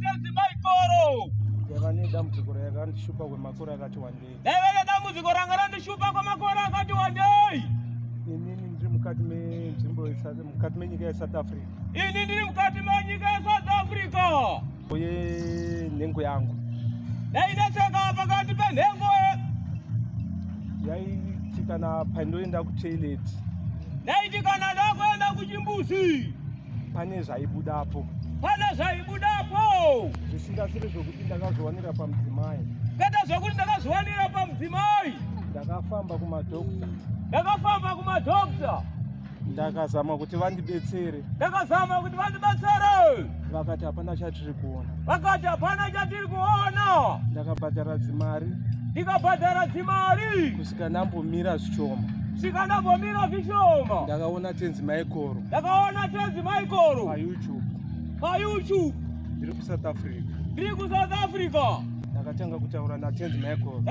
tenzi Michael. Yavane dambudziko rakandishupa kwemakore akati wandei. Nevene dambudziko ranga randishupa kwemakore akati wandei. Inini ndiri mukati menzvimbo mukati menyika yeSouth Africa. Ini ndiri mukati menyika yeSouth Africa. Uye nhengo yangu ndaineseka pakati penhengo yaiti kana pandoenda kutoilet, ndaiti kana ndakuenda kuchimbuzi pane zvaibudapo zvisingasiri zvokuti ndakazowanira pamudzimai, kwete zvokuti ndakazowanira pamudzimai. ndakafamba kumadhokta ndakazama kuti vandibetsere, vakati hapana chatiri kuona. Ndakabhadhara dzimari kusvika ndambomira zvishoma. Ndakaona tenzi Michael paYouTube. Ndiri kuSouth Africa. Ndakatanga kutaura natenzi Michael.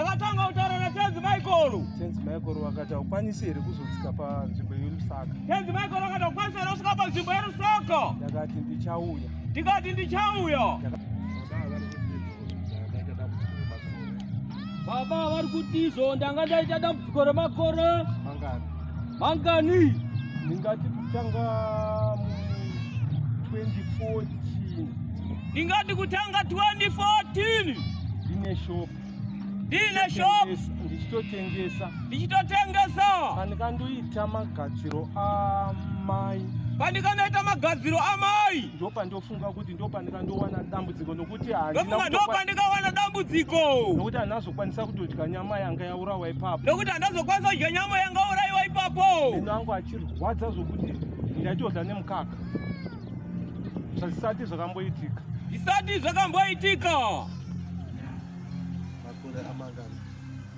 Tenzi Michael wakati haukwanisi here kuzodzika panzvimbo yeRusaka. Ndakati ndichauya. Baba vari kutizo ndanga ndaita dambudziko remakore mangani. Ndingati kutanga kutanga 2014 ndine shop ndichitotengesa. Pandikandoita magadziro amai ndopandofunga kuti ndopandikandowana dambudziko, nokuti ndopandikawana dambudziko nokuti handazokwanisa kutodya nyama yanga yaurayiwa ipapo. Meno angu achirwadza zvokuti ndaitodla nemukaka. Zvisati zvakamboitika.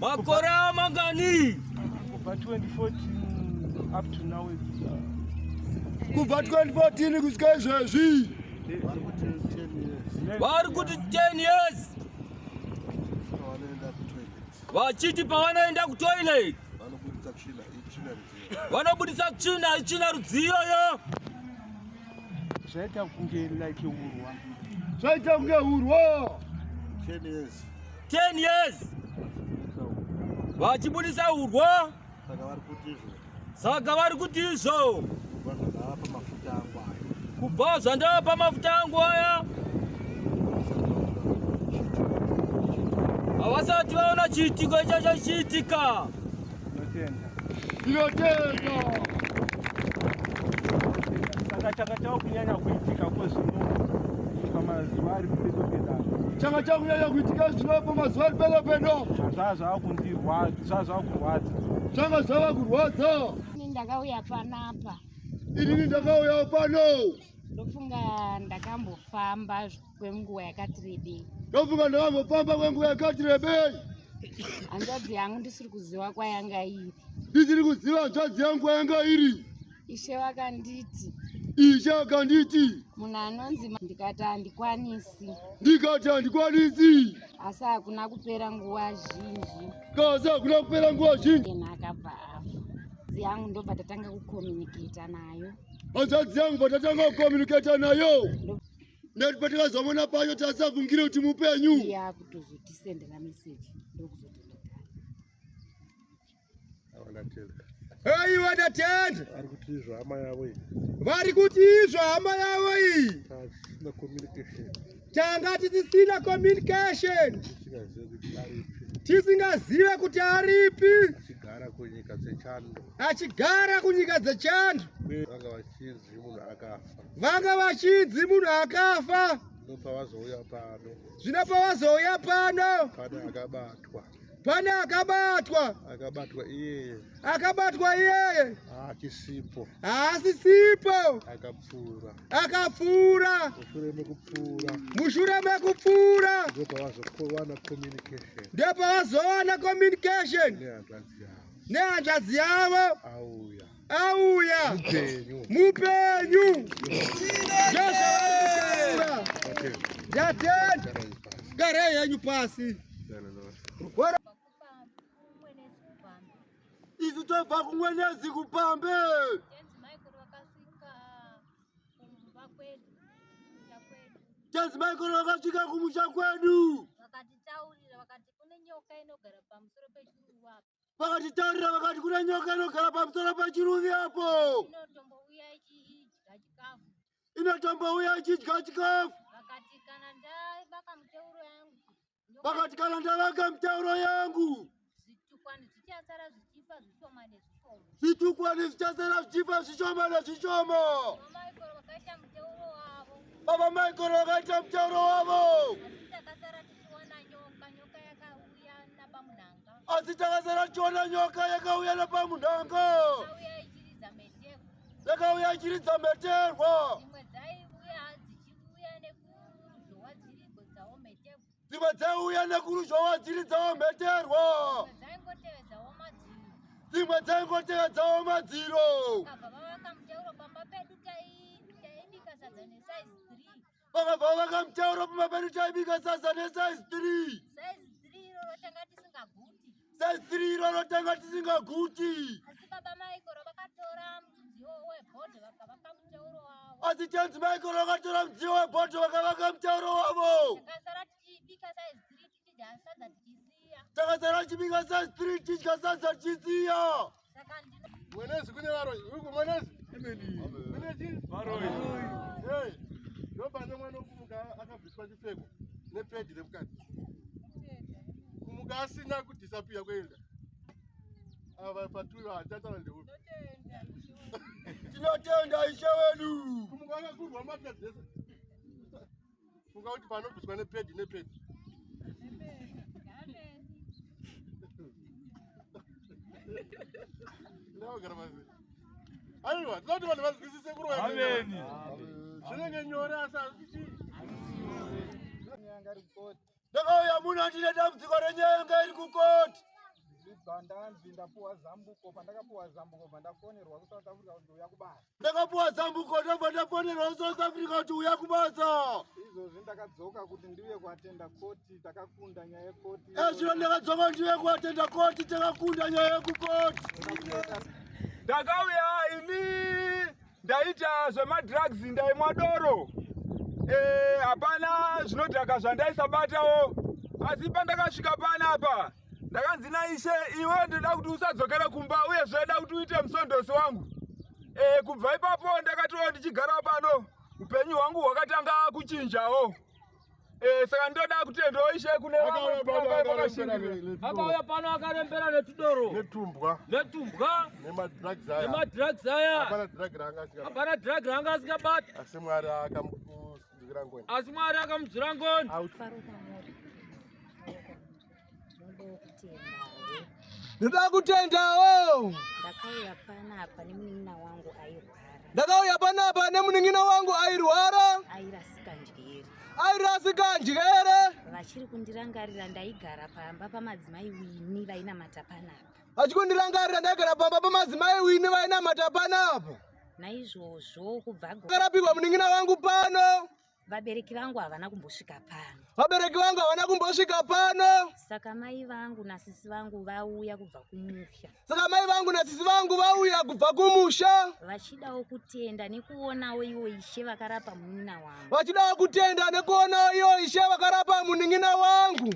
makore amangani kubva 2014 up to now. Kubva 2014 kusvika izvezvi vari kuti 10 years vachiti pavanoenda kutoilet vanobudisa tsvina ichina rudziyo yo. Zvaita kunge like urwa. 10 years vachibudisa urwa. Saka vari kuti izvo kubva zvandava mafuta angu aya havasati vaona chiitiko ichocho chiitika. Tinotenda. Saka chakatava kunyanya kuitika kwezvino pamazuva ari pedopedano. Changa chakunyanya kuitika zvino pamazuva ari pedopedano. Zvava kurwadza. Changa zvava kurwadza. Ndakauya panapa. Inini ndakauya pano. Ndofunga ndakambofamba kwenguva yakati rebei. Hanzvadzi yangu ndisiri kuziva kwayanga iri. Hanzvadzi yangu kwayanga iri. Ishe vakanditi. Munhu anonzi ndikati handikwanisi. Asi hakuna kupera nguva zhinji. Akabva afa. Hanzvadzi yangu ndobva tatanga kukomuniketa nayo. Ndati patakazomona pacho tasavhungire kuti mupenyu. Iya kutozotisendera meseji ndokuzotondotara. Wadatenda. Vari kuti izvo hama yavo iyi. Tanga tisisina communication. Tisingazive kuti aripi. Achigara kunyika dzechando. Vanga vachidzi munhu akafa. Zvino pavazouya pano pane akabatwa. Akabatwa iyeye haasisipo. Akapfuura. Mushure mekupfuura ndopavazowana communication nehanzvadzi yavo. Auya mupenyu. Yatenda. Garei yenyu pasi. Isu tobva kumwenyezi kupambe. Tenzi Michael wakasvika kumusha kwedu. Vakatitaurira vakati kune nyoka inogara pamusoro pechiruvi apo. Vakatitaurira vakati kuna nyoka inogara pamusoro pechiruvi apo. Inotombouya ichidya chikafu. Inotombouya ichidya chikafu. Vakati kana ndavaka muteuro yangu. Vakati kana ndavaka muteuro yangu. Zvitukwane zvichasara zvichifa zvishoma nezvishoma. Zvitukwane zvichasara zvichifa zvishoma nezvishoma. Michael vakaita muteuro wavo. Baba Michael wakaita muteuro wavo. Asi takasara tichiona nyoka yakauya napamunhanga. Yakauya ichiridza meterwa. Dzimwe dzaiuya nekuruzhowa dziridzawo meterwa. Dzimwe dzaingotevedzawo madziro. Vakabva vaka muteuro pamba pedu taibika sadza nesize 3. Size 3 iroro tanga tisingaguti. Asi tenzi Michael vakatora mudziyo webhodho vakavaka muteuro wavo. Takasara tichibika size 3 tidya sadza tichisiya. Mwenezi kune varoi, uku mwenezi. Mwenezi varoi. Hey, ndopane mwana ukumuka akabviswa chipfeko nepedi remukati. Kumuka asina kudisappear kwenda. Ava patwiwa atataura ndeuno. Tinotenda Ishe wedu. Kumuka akakurwa mbatya dzese. Funga kuti panobviswa nepedi nepedi. Ndagara basi. Aiwa, tinoti vanhu vazwisise kurwa. Amen. Zvinenge nyore asi azvichi. Nyanga rikoti. Ndakauya muno ndine dambudziko renyanga iri kukoti. Zvibandanzi ndapuwa zambuko, pandakapuwa zambuko pandafonerwa ku South Africa kuti uya kubasa. Ndakapuwa zambuko ndobva ndafonerwa ku South Africa kuti uya kubasa. Izvozvi ndakadzoka kuti ndiuye kuatenda koti, takakunda nyaya yekoti. Zvino ndakadzoka ndiuye kuatenda koti, takakunda nyaya yekukoti. Ndakauya ini ndaita zvemadrugs ndaimwa doro. Hapana zvinodhaka zvandaisabatawo. Asi pandakasvika panapa ndakanzi naIshe iwe ndoda kuti usadzokera kumba uye zvoda kuti uite musondosi wangu. Kubva ipapo ndakatova ndichigara pano. Upenyu hwangu hwakatanga kuchinjawo. Saka ndoda kutendawo Ishe kune vamwe vakashingirira. Akauya pano akarembera netudoro. Netumbwa. Netumbwa. Nemadrugs aya. Nemadrugs aya. Hapana drug ranga asingabata. Hapana drug ranga asingabata. Asi Mwari akamudzikira ngoni. Asi Mwari akamudzira ngoni. Ndoda kutendawo. Ndakauya panapa nemunun'una wangu airwara. Ndakauya panapa nemunun'una wangu airwara. Airasika njere. Airasika njere. Vachiri kundirangarira ndaigara pamba pamadzimai Wini vainamata panapa. Vachikundirangarira ndaigara pamba pamadzimai Wini vainamata panapa. Naizvozvo kubva akarapirwa munun'una wangu pano. Vabereki vangu havana kumbosvika pano. Vabereki vangu havana kumbosvika pano. Saka mai vangu nasisi vangu vauya kubva kumusha. Saka mai vangu nasisi vangu vauya kubva kumusha. Vachidawo kutenda nekuonawo iwo Ishe vakarapa munun'una wangu. Vachidawo kutenda nekuonawo iwo Ishe vakarapa munun'una wangu.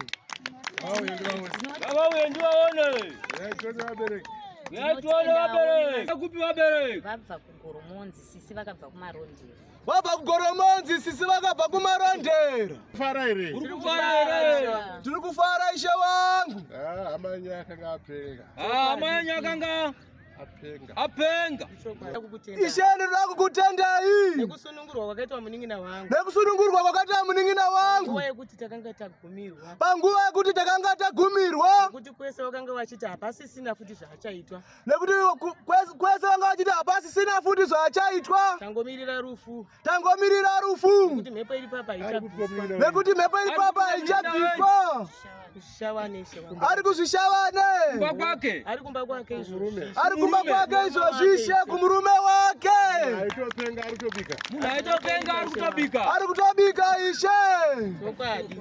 Vauye ndivaone. Kupi vabereki? Vabva kuGoromonzi, sisi vakabva kumarondera. Vabva kuGoromonzi, sisi vakabva kumarondera. Fara ere. Uri kufara ere. Tiri kufara Ishe wangu. Amanya akanga apenga. Amanya akanga apenga. Ishe ndoda kukutendai. Nekusunungurwa kwakaitwa munun'una wangu. Nekusunungurwa kwakaitwa munun'una wangu. Panguva yekuti takanga tagumirwa. Panguva yekuti takanga tagumirwa. Nekuti kwese vakanga vachiti hapasisina futi zvachaitwa. Nekuti kwese vanga vachiti hapasisina futi zvachaitwa. Tangomirira rufu. Tangomirira rufu. Nekuti mhepo iri papa ichabviswa. Nekuti mhepo iri papa ichabviswa. Kuzvishawane Ishe wangu. Ari kuzvishawane. Kumba kwake. Ari kumba kwake izvozvi. Ari kumba kwake izvozvi kumurume wake. Aitopenga ari kutobika. Munhu aitopenga ari kutobika. Ari kutobika Ishe. Chokwadi.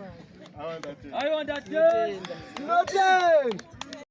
Awanda te. Aiwa ndatenda. Ndinotenda.